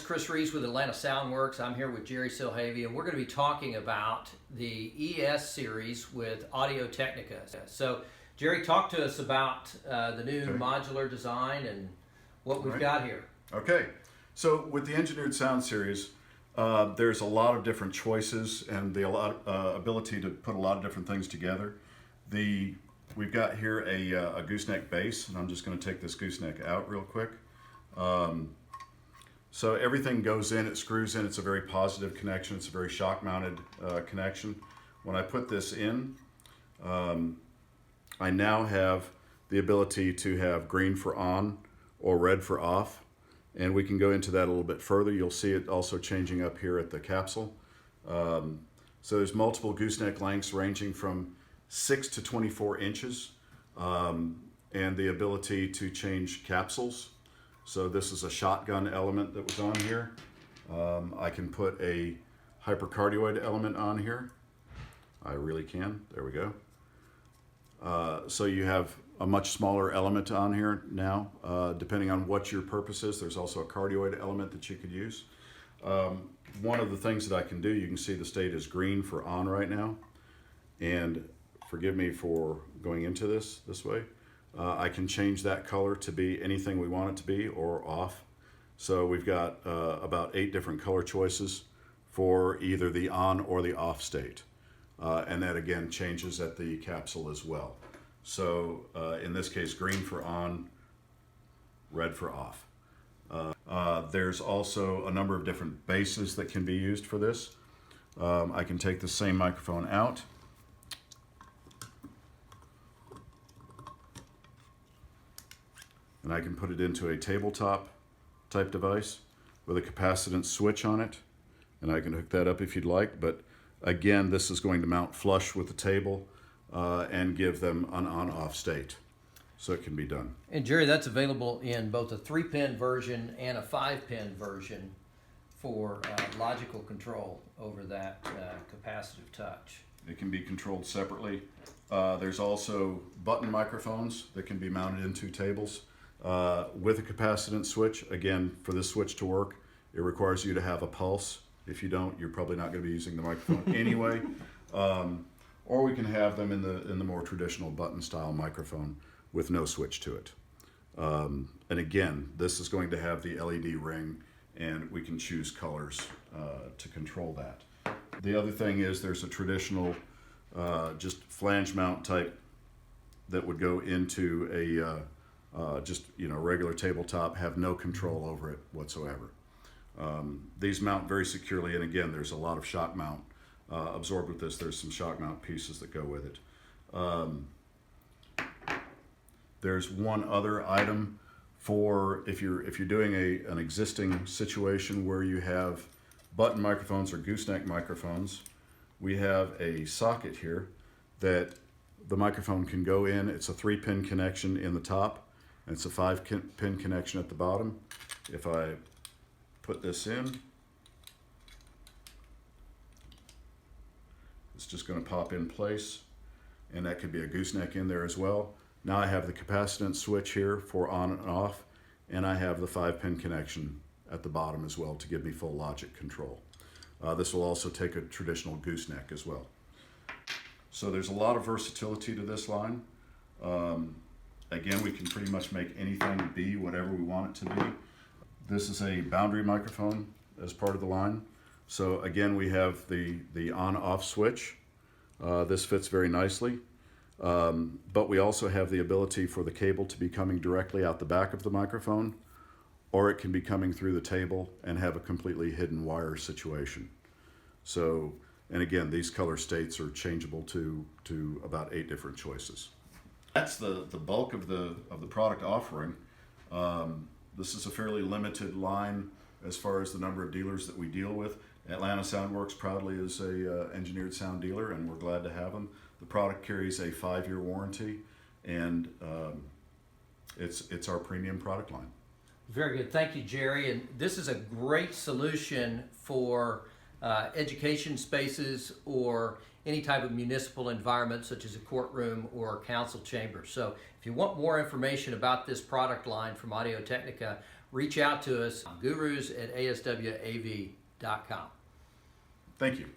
Chris Reeves with Atlanta Soundworks. I'm here with Jerry Silhavy, and we're going to be talking about the ES series with Audio Technica. So, Jerry, talk to us about the new modular design and what we've got here. Okay, so with the Engineered Sound series, there's a lot of different choices and the ability to put a lot of different things together. We've got here a gooseneck base, and I'm just going to take this gooseneck out real quick. So everything goes in, it screws in, it's a very positive connection, it's a very shock mounted connection. When I put this in, I now have the ability to have green for on or red for off, and we can go into that a little bit further. You'll see it also changing up here at the capsule. So there's multiple gooseneck lengths ranging from 6 to 24 inches, and the ability to change capsules. So this is a shotgun element that was on here. I can put a hypercardioid element on here. I really can. There we go. So you have a much smaller element on here now, depending on what your purpose is. There's also a cardioid element that you could use. One of the things that I can do, you can see the state is green for on right now. And forgive me for going into this way. I can change that color to be anything we want it to be or off. So we've got about 8 different color choices for either the on or the off state. And that again changes at the capsule as well. So in this case, green for on, red for off. There's also a number of different bases that can be used for this. I can take the same microphone out. And I can put it into a tabletop type device with a capacitance switch on it. And I can hook that up if you'd like. But again, this is going to mount flush with the table and give them an on-off state. So it can be done. And Jerry, that's available in both a 3-pin version and a 5-pin version for logical control over that capacitive touch. It can be controlled separately. There's also button microphones that can be mounted into tables. With a capacitance switch. Again, for this switch to work, it requires you to have a pulse. If you don't, you're probably not going to be using the microphone anyway. Or we can have them in the more traditional button style microphone with no switch to it. And again, this is going to have the LED ring, and we can choose colors to control that. The other thing is there's a traditional just flange mount type that would go into a regular tabletop, have no control over it whatsoever. These mount very securely, and again, there's a lot of shock mount absorbed with this. There's some shock mount pieces that go with it. There's one other item for if you're doing an existing situation where you have button microphones or gooseneck microphones. We have a socket here that the microphone can go in. It's a 3-pin connection in the top. And it's a 5-pin connection at the bottom. If I put this in, it's just going to pop in place, and that could be a gooseneck in there as well. Now I have the capacitance switch here for on and off, and I have the 5-pin connection at the bottom as well to give me full logic control. This will also take a traditional gooseneck as well. So there's a lot of versatility to this line. Again, we can pretty much make anything be whatever we want it to be. This is a boundary microphone as part of the line. So again, we have the on-off switch. This fits very nicely. But we also have the ability for the cable to be coming directly out the back of the microphone, or it can be coming through the table and have a completely hidden wire situation. So, and again, these color states are changeable to about 8 different choices. That's the bulk of the product offering. This is a fairly limited line as far as the number of dealers that we deal with. Atlanta Soundworks proudly is a engineered sound dealer, and we're glad to have them. The product carries a 5-year warranty, and it's our premium product line. Very good. Thank you, Jerry. And this is a great solution for education spaces or any type of municipal environment such as a courtroom or council chamber. So if you want more information about this product line from Audio Technica, reach out to us, gurus@aswav.com. Thank you.